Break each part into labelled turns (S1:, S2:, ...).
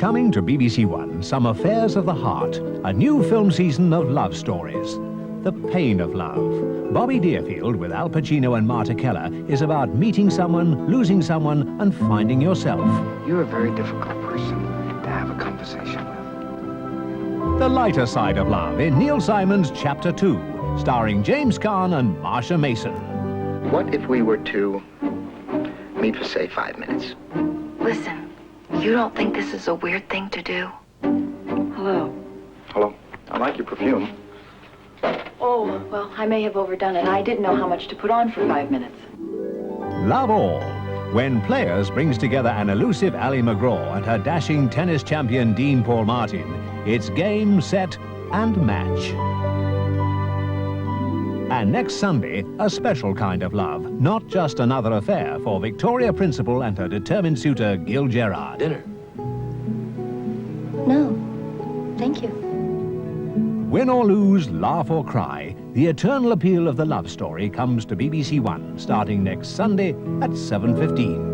S1: Coming to BBC One, some affairs of the heart, a new film season of love stories. The Pain of Love. Bobby Deerfield with Al Pacino and Marta Keller is about meeting someone, losing someone, and finding yourself.
S2: You're a very difficult person to have a conversation with.
S1: The lighter side of love in Neil Simon's Chapter 2, starring James Caan and Marsha Mason.
S2: What if we were to meet for, say, 5 minutes?
S3: Listen, you don't think this is a weird thing to do? Hello.
S2: Hello. I like your perfume.
S3: Oh, well, I may have overdone it. I didn't know how much to put on for 5 minutes.
S1: Love All, when Players brings together an elusive Ally McGraw and her dashing tennis champion Dean Paul Martin. It's game, set, and match. And next Sunday, a special kind of love, not just another affair for Victoria Principal and her determined suitor, Gil Gerard.
S2: Dinner?
S4: No, thank you.
S1: Win or lose, laugh or cry, the eternal appeal of the love story comes to BBC One, starting next Sunday at 7:15.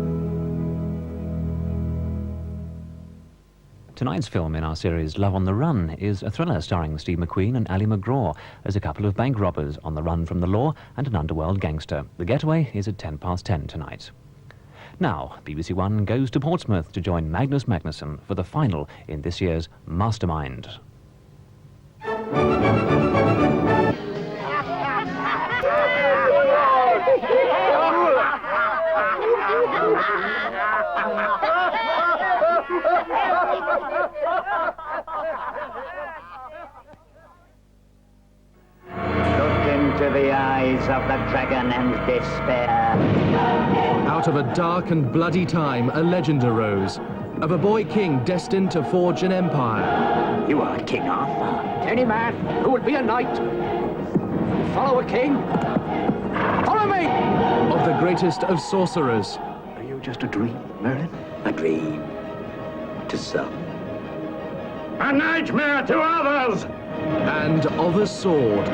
S5: Tonight's film in our series Love on the Run is a thriller starring Steve McQueen and Ally McGraw as a couple of bank robbers on the run from the law and an underworld gangster. The getaway is at 10:10 tonight. Now, BBC One goes to Portsmouth to join Magnus Magnusson for the final in this year's Mastermind.
S6: Look into the eyes of the dragon and despair.
S7: Out of a dark and bloody time, a legend arose of a boy king destined to forge an empire.
S6: You are King Arthur.
S8: Any man who would be a knight, follow a king, follow me!
S7: Of the greatest of sorcerers.
S8: Are you just a dream, Merlin?
S6: A dream to some.
S8: A nightmare to others!
S7: And of a sword.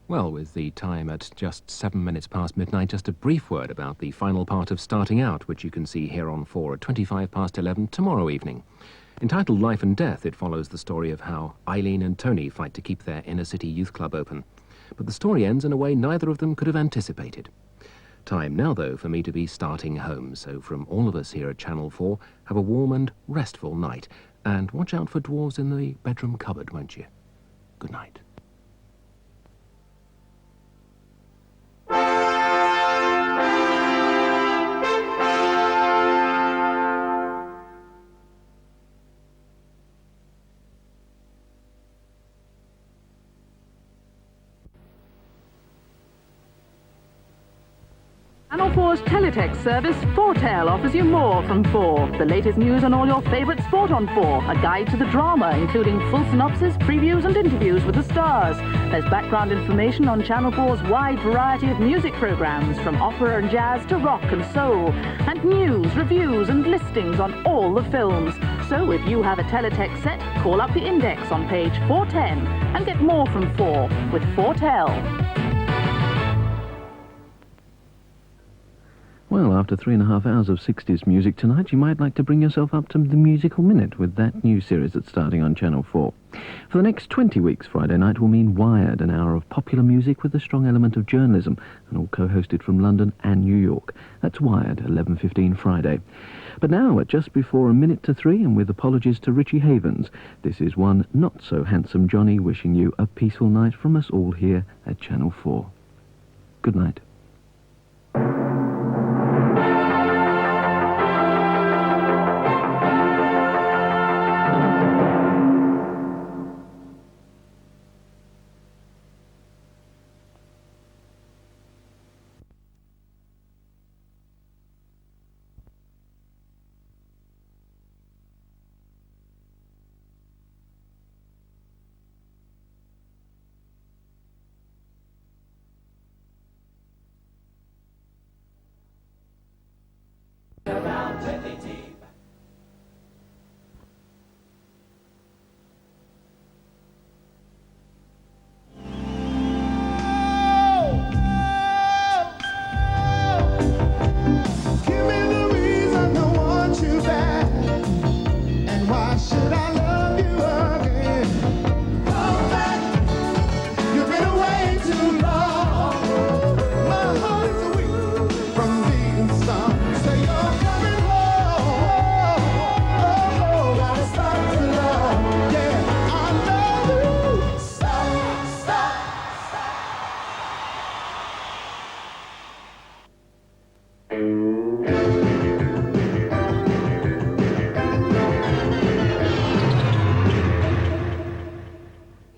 S9: Well, with the time at just 7 minutes past midnight, just a brief word about the final part of Starting Out, which you can see here on 4 at 11:25 tomorrow evening. Entitled Life and Death, it follows the story of how Eileen and Tony fight to keep their inner-city youth club open. But the story ends in a way neither of them could have anticipated. Time now, though, for me to be starting home, so from all of us here at Channel 4, have a warm and restful night. And watch out for dwarves in the bedroom cupboard, won't you? Good night.
S10: Channel 4's teletext service, Foretell, offers you more from 4. The latest news on all your favourite sport on 4. A guide to the drama, including full synopsis, previews and interviews with the stars. There's background information on Channel 4's wide variety of music programmes, from opera and jazz to rock and soul. And news, reviews and listings on all the films. So if you have a teletext set, call up the index on page 410 and get more from 4 with Foretell.
S4: Well, after 3.5 hours of 60s music tonight, you might like to bring yourself up to the Musical Minute with that new series that's starting on Channel 4. For the next 20 weeks, Friday night will mean Wired, an hour of popular music with a strong element of journalism, and all co-hosted from London and New York. That's Wired, 11:15 Friday. But now, at just before 2:55, and with apologies to Richie Havens, this is one not-so-handsome Johnny wishing you a peaceful night from us all here at Channel 4. Good night.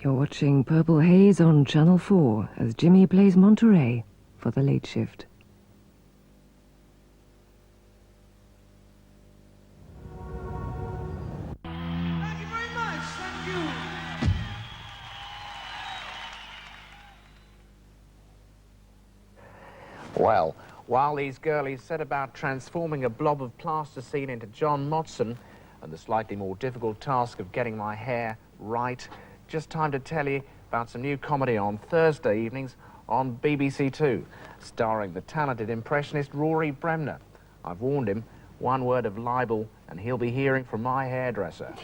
S11: You're watching Purple Haze on Channel 4 as Jimmy plays Monterey for the late shift.
S12: Well, while these girlies set about transforming a blob of plasticine into John Motson and the slightly more difficult task of getting my hair right, just time to tell you about some new comedy on Thursday evenings on BBC Two, starring the talented impressionist Rory Bremner. I've warned him, one word of libel and he'll be hearing from my hairdresser.